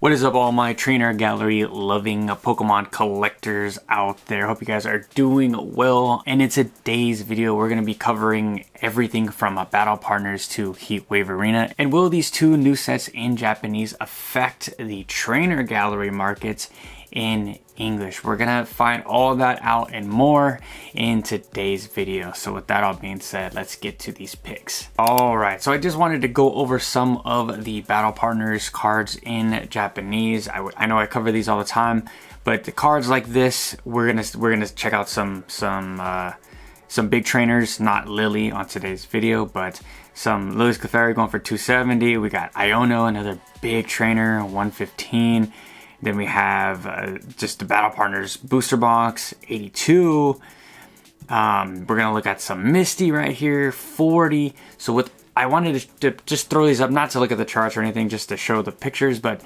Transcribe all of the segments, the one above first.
What is up, all my trainer gallery loving Pokemon collectors out there? Hope you guys are doing well. And in today's video, we're going to be covering everything from Battle Partners to Heatwave Arena. And will these two new sets in Japanese affect the trainer gallery markets in English? We're gonna find all of that out and more in today's video. So with that all being said, let's get to these picks. All right, so I just wanted to go over some of the Battle Partners cards in Japanese. I know I cover these all the time, but the cards like this, we're gonna check out some big trainers, not Lily on today's video, but some Lily's Clefairy going for 270. We got Iono, another big trainer, 115. Then we have just the Battle Partners booster box, 82. We're gonna look at some Misty right here, 40. So I wanted to just throw these up, not to look at the charts or anything, just to show the pictures, but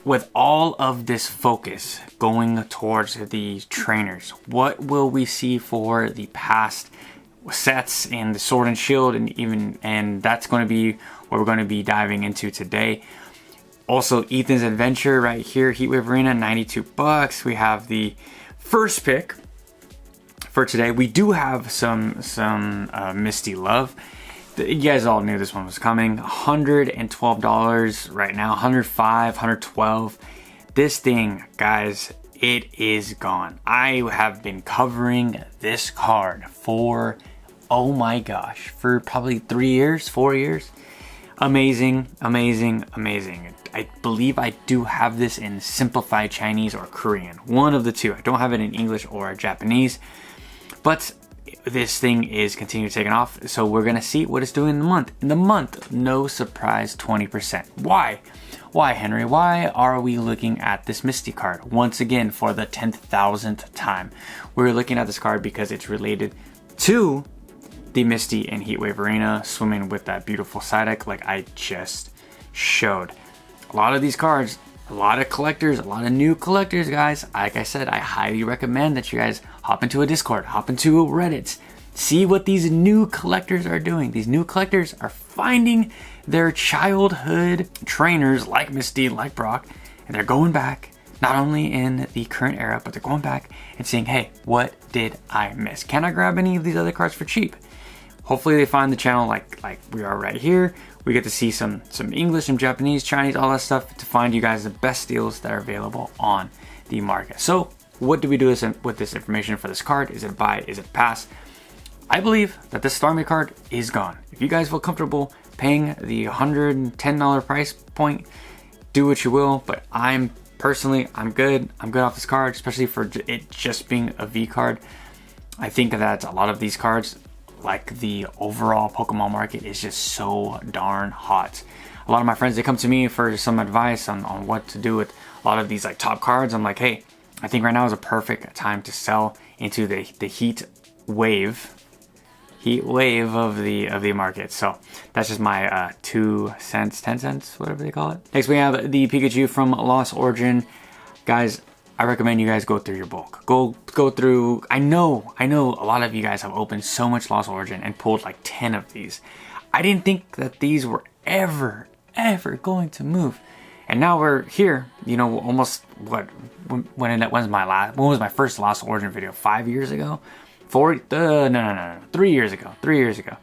with all of this focus going towards the trainers, what will we see for the past sets in the Sword and Shield, and that's going to be what we're going to be diving into today. Also, Ethan's Adventure right here, Heatwave Arena, 92 bucks. We have the first pick for today. We do have some Misty Love. You guys all knew this one was coming. $112 right now, 105, 112. This thing, guys, it is gone. I have been covering this card for, oh my gosh, for probably 3 years, 4 years. Amazing, amazing, amazing. I believe I do have this in simplified Chinese or Korean, one of the two. I don't have it in English or Japanese, but this thing is continuing taking off. So we're gonna see what it's doing in the month. In the month, no surprise, 20%. Why? Why, Henry? Why are we looking at this Misty card once again for the 10,000th time? We're looking at this card because it's related to the Misty in Heatwave Arena, swimming with that beautiful Psyduck like I just showed. A lot of these cards, a lot of collectors, a lot of new collectors, guys. Like I said, I highly recommend that you guys hop into a Discord, hop into a Reddit, see what these new collectors are doing. These new collectors are finding their childhood trainers like Misty, like Brock, and they're going back, not only in the current era, but they're going back and saying, hey, what did I miss? Can I grab any of these other cards for cheap? Hopefully they find the channel like we are right here. We get to see some English, some Japanese, Chinese, all that stuff to find you guys the best deals that are available on the market. So what do we do with this information for this card? Is it buy? Is it pass? I believe that this Starmie card is gone. If you guys feel comfortable paying the $110 price point, do what you will. But I'm good. I'm good off this card, especially for it just being a V card. I think that a lot of these cards, like the overall Pokemon market, is just so darn hot. A lot of my friends, they come to me for some advice on what to do with a lot of these like top cards. I'm like, hey, I think right now is a perfect time to sell into the heat wave of the market. So that's just my 2 cents, 10 cents, whatever they call it. Next we have the Pikachu from Lost Origin. Guys, I recommend you guys go through your bulk. Go through. I know a lot of you guys have opened so much Lost Origin and pulled like 10 of these. I didn't think that these were ever going to move. And now we're here, you know, almost when was my first Lost Origin video? 5 years ago? 3 years ago. 3 years ago.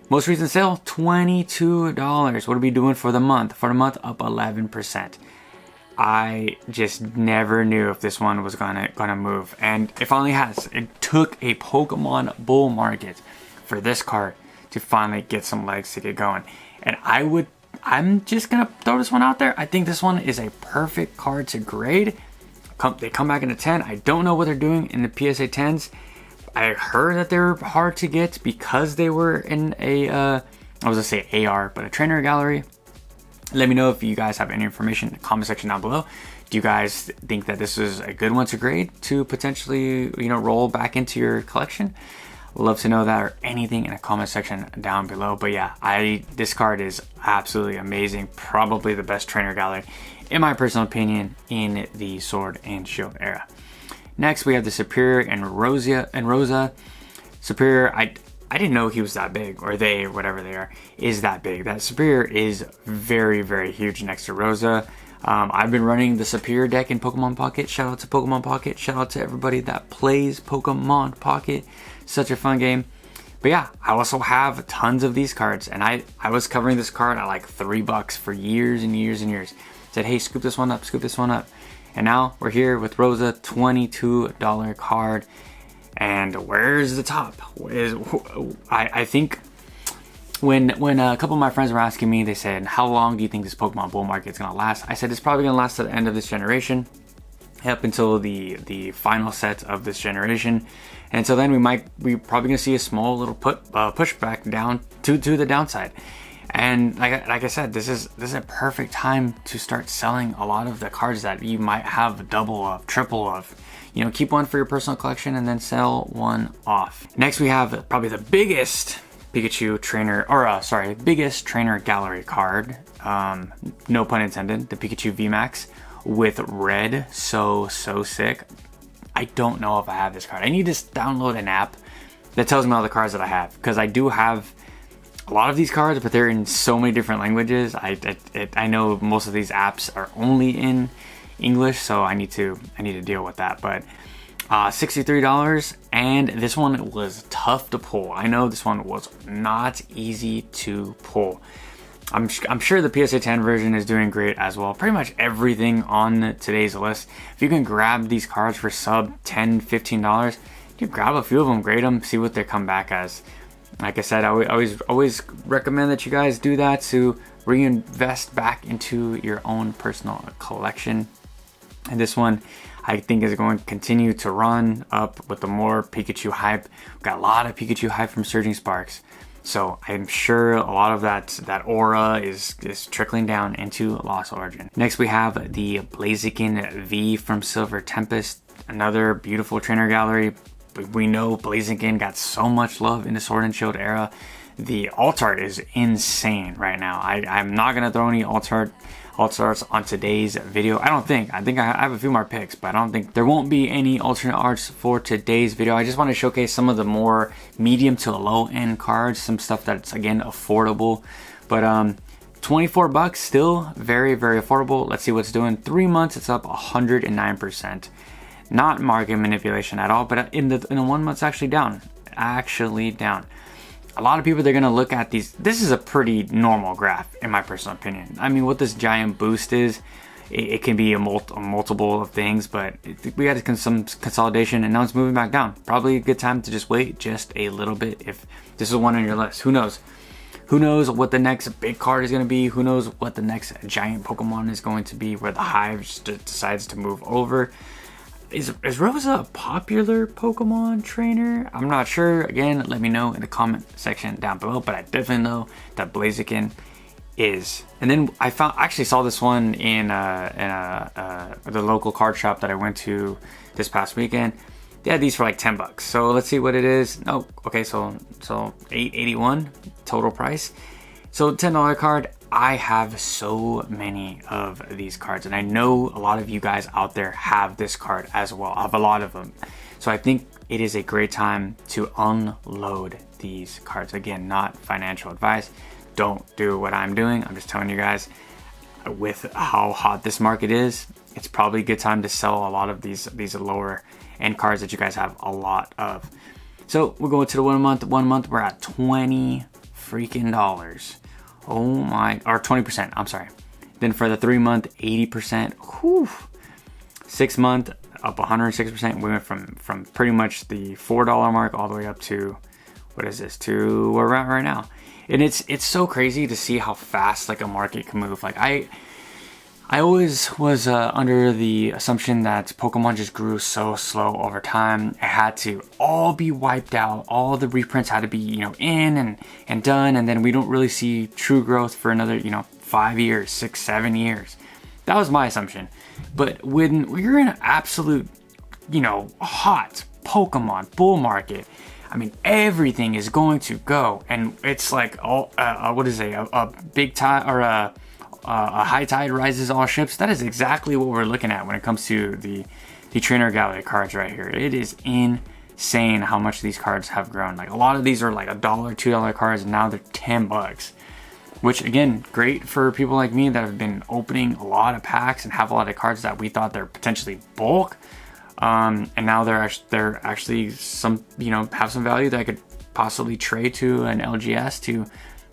Most recent sale, $22. What are we doing for the month? For the month, up 11%. I just never knew if this one was gonna move, and it finally has. It took a Pokemon bull market for this card to finally get some legs to get going. And I'm just gonna throw this one out there. I think this one is a perfect card to grade. They come back in a 10. I don't know what they're doing in the PSA 10s. I heard that they were hard to get because they were in a I was gonna say AR, but a trainer gallery. Let me know if you guys have any information in the comment section down below. Do you guys think that this is a good one to grade to potentially, you know, roll back into your collection? Love to know that, or anything in the comment section down below. But yeah, this card is absolutely amazing. Probably the best trainer gallery, in my personal opinion, in the Sword and Shield era. Next, we have the Serperior and Rosa. Serperior, I didn't know he was that big, or they, whatever they are, is that big. That Serperior is very, very huge next to Rosa. I've been running the Superior deck in Pokemon Pocket. Shout out to Pokemon Pocket. Shout out to everybody that plays Pokemon Pocket. Such a fun game. But yeah, I also have tons of these cards, and I was covering this card at like $3 for years and years and years. Said, hey, scoop this one up, scoop this one up. And now we're here with Rosa, $22 card. And where's the top? I think when a couple of my friends were asking me, they said, how long do you think this Pokemon bull market is going to last? I said, it's probably going to last to the end of this generation, up until the final set of this generation. And so then we're probably going to see a small little pushback down to the downside. And like I said, this is a perfect time to start selling a lot of the cards that you might have double of, triple of. You know, keep one for your personal collection and then sell one off. Next, we have probably the biggest Pikachu trainer, biggest trainer gallery card. No pun intended. The Pikachu VMAX with red. So sick. I don't know if I have this card. I need to download an app that tells me all the cards that I have, because I do have a lot of these cards, but they're in so many different languages. I know most of these apps are only in English, so I need to deal with that. But $63, and this one was tough to pull. I know this one was not easy to pull. I'm sure the PSA 10 version is doing great as well. Pretty much everything on today's list. If you can grab these cards for sub $10, $15, you grab a few of them, grade them, see what they come back as. Like I said, I always recommend that you guys do that to reinvest back into your own personal collection. And this one, I think, is going to continue to run up with the more Pikachu hype. We've got a lot of Pikachu hype from Surging Sparks. So I'm sure a lot of that aura is trickling down into Lost Origin. Next, we have the Blaziken V from Silver Tempest. Another beautiful trainer gallery. We know Blaziken got so much love in the Sword and Shield era. The alt art is insane right now. I'm not going to throw any alt arts on today's video. I think I have a few more picks, but I don't think there won't be any alternate arts for today's video. I just want to showcase some of the more medium to low end cards, some stuff that's, again, affordable. But $24 still very, very affordable. Let's see what's doing. 3 months, it's up 109%. Not market manipulation at all, but in the 1 month, it's actually down. A lot of people, they're going to look at these. This is a pretty normal graph, in my personal opinion. I mean, what this giant boost is, it can be a multiple of things, but we had some consolidation, and now it's moving back down. Probably a good time to just wait just a little bit if this is one on your list. Who knows? Who knows what the next big card is going to be? Who knows what the next giant Pokemon is going to be, where the hive just decides to move over? Is Rosa a popular Pokemon trainer? I'm not sure. Again, let me know in the comment section down below, but I definitely know that Blaziken is. And then I actually saw this one in the local card shop that I went to this past weekend. They had these for like $10. So let's see what it is. Oh, okay, so $8.81 total price. So $10 card. I have so many of these cards, and I know a lot of you guys out there have this card as well. I have a lot of them. So I think it is a great time to unload these cards. Again, not financial advice. Don't do what I'm doing. I'm just telling you guys, with how hot this market is, it's probably a good time to sell a lot of these lower end cards that you guys have a lot of. So we're going to the 1 month. 1 month, we're at $20 freaking dollars. Oh my, or 20%, I'm sorry. Then for the 3 month, 80%. Whew. 6 month, up 106%. We went from pretty much the $4 mark all the way up to, what is this, to where we're at right now. And it's so crazy to see how fast like a market can move. Like I always was under the assumption that Pokemon just grew so slow over time. It had to all be wiped out. All the reprints had to be, in and done. And then we don't really see true growth for another, 5 years, 6, 7 years. That was my assumption. But when you're in an absolute, hot Pokemon bull market, I mean, everything is going to go. And it's like, a big tide or a high tide rises all ships. That is exactly what we're looking at when it comes to the trainer gallery cards right here. It is insane how much these cards have grown. Like a lot of these are like $1, $2 cards, and now they're $10. which again, great for people like me that have been opening a lot of packs and have a lot of cards that we thought they're potentially bulk. And now they're actually some, you know, have some value that I could possibly trade to an LGS to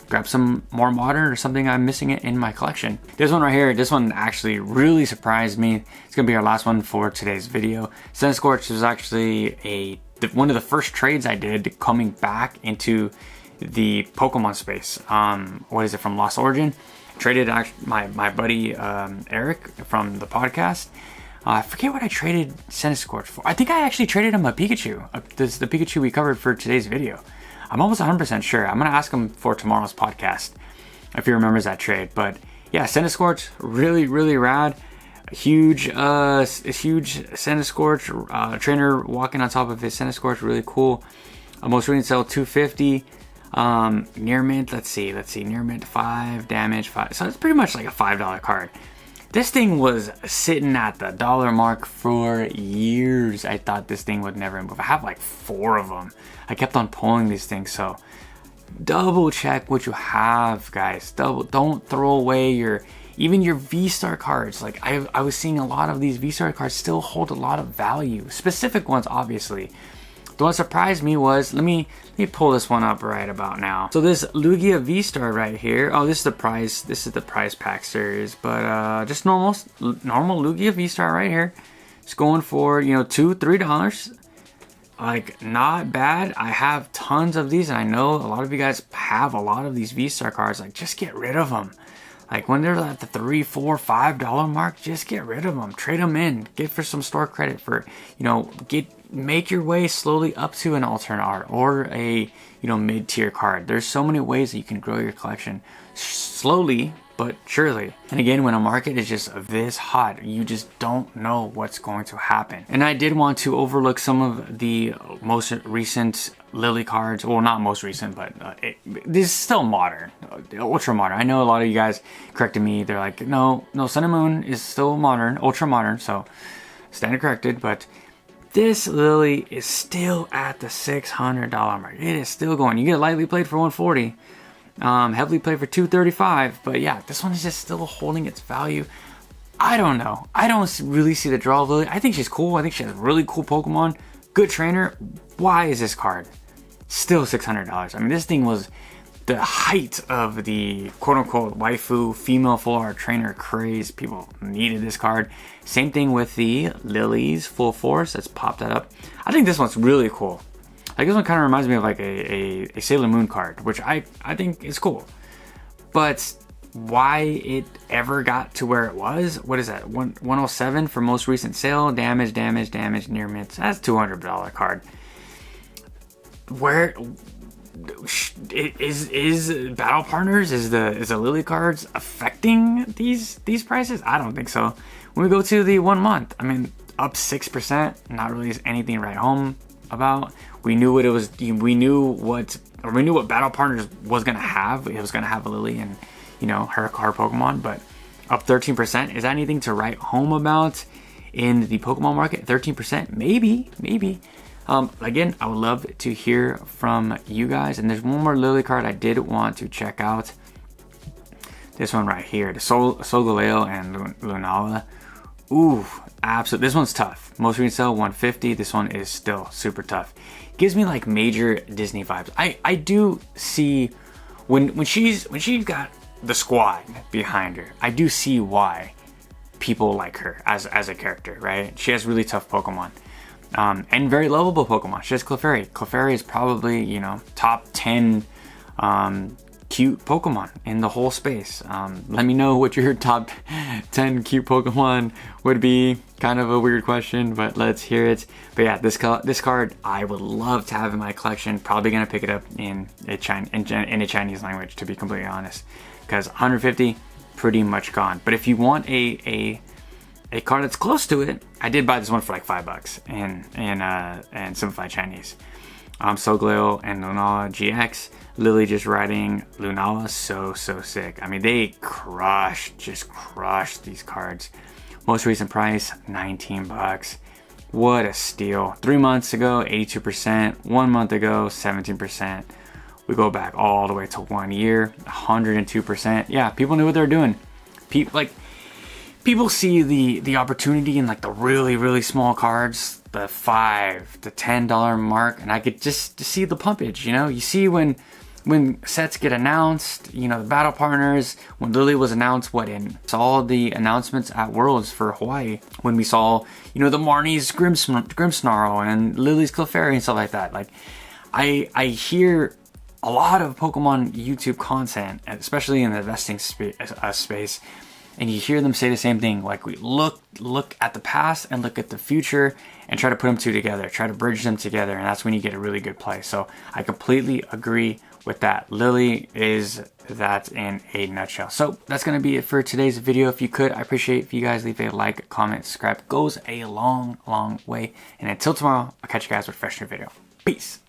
grab some more modern or something I'm missing it in my collection. This one right here, this one actually really surprised me. It's gonna be our last one for today's video. Centiskorch was actually one of the first trades I did coming back into the Pokemon space. What is it, from Lost Origin? Traded my buddy Eric from the podcast. I forget what I traded Centiskorch for. I think I actually traded him a Pikachu. This is the Pikachu we covered for today's video. I'm almost 100% sure. I'm gonna ask him for tomorrow's podcast if he remembers that trade. But yeah, Centiskorch, really, really rad. A huge Centiskorch trainer walking on top of his Centiskorch, really cool. Most recent sale 250. Near mint, let's see, near mint 5 damage, 5. So it's pretty much like a $5 card. This thing was sitting at the dollar mark for years. I thought this thing would never move. I have like 4 of them. I kept on pulling these things, so double check what you have, guys. Don't throw away even your V-Star cards. Like I was seeing a lot of these V-Star cards still hold a lot of value. Specific ones, obviously. The one that surprised me was, let me pull this one up right about now. So this Lugia V-Star right here. Oh, this is the prize pack series, but just normal Lugia V-Star right here. It's going for, you know, $2-3. Like, not bad. I have tons of these, and I know a lot of you guys have a lot of these V-Star cards. Like, just get rid of them. Like, when they're at the $3, $4, $5 mark, just get rid of them. Trade them in. Get for some store credit for, you know, make your way slowly up to an alternate art or a, you know, mid-tier card. There's so many ways that you can grow your collection slowly but surely. And again, when a market is just this hot, you just don't know what's going to happen. And I did want to overlook some of the most recent Lily cards. Well, not most recent, but this is still modern, ultra modern. I know a lot of you guys corrected me. They're like, no, Sun and Moon is still modern, ultra modern. So standard corrected, but this Lily is still at the $600 mark. It is still going. You get lightly played for $140. Heavily played for $235, but yeah, this one is just still holding its value. I don't know. I don't really see the draw of Lily. I think she's cool. I think she has really cool Pokemon. Good trainer. Why is this card still $600? I mean, this thing was the height of the quote-unquote waifu female full art trainer craze. People needed this card. Same thing with the Lily's Full Force. Let's pop that up. I think this one's really cool. Like, this one kind of reminds me of like a Sailor Moon card, which I think is cool. But why it ever got to where it was, what is that, 107 for most recent sale, damage, near mint, that's $200 card. Where is Battle Partners, is the Lily cards affecting these prices? I don't think so. When we go to the 1 month, I mean, up 6%, not really anything to write home about. We knew what it was. We knew what Battle Partners was gonna have. It was gonna have a Lily and, you know, her Pokemon, but up 13%. Is that anything to write home about in the Pokemon market? 13%, maybe. Again, I would love to hear from you guys. And there's one more Lily card I did want to check out. This one right here, the Solgaleo and Lunala. Ooh, absolutely. This one's tough. Most recent sale 150. This one is still super tough. Gives me like major Disney vibes. I do see when she's got the squad behind her. I do see why people like her as a character, right? She has really tough Pokemon. And very lovable Pokemon. She has Clefairy. Clefairy is probably, you know, top 10 cute Pokemon in the whole space. Let me know what your top 10 cute Pokemon would be. Kind of a weird question, but let's hear it. But yeah, this card I would love to have in my collection. Probably gonna pick it up in a Chinese language, to be completely honest, because 150 pretty much gone. But if you want a card that's close to it, I did buy this one for like $5 in Simplified Chinese. Solgaleo and Lunala GX. Lily just riding Lunala, so sick. I mean, they just crushed these cards. Most recent price, $19. What a steal. 3 months ago, 82%. 1 month ago, 17%. We go back all the way to 1 year, 102%. Yeah, people knew what they were doing. People see the opportunity in like the really small cards, the $5 to $10 mark, and I could just see the pumpage. You know, you see when sets get announced, you know, the battle partners, when Lily was announced, saw the announcements at Worlds for Hawaii, when we saw, you know, the Marnie's Grimmsnarl and Lily's Clefairy and stuff like that. Like, I hear a lot of Pokemon YouTube content, especially in the investing space, and you hear them say the same thing. Like, we look at the past and look at the future and try to put them two together, try to bridge them together, and that's when you get a really good play. So I completely agree with that. Lily is that in a nutshell. So that's going to be it for today's video. If you could, I appreciate if you guys leave a like, comment, subscribe. It goes a long way. And until tomorrow, I'll catch you guys with a fresh new video. Peace.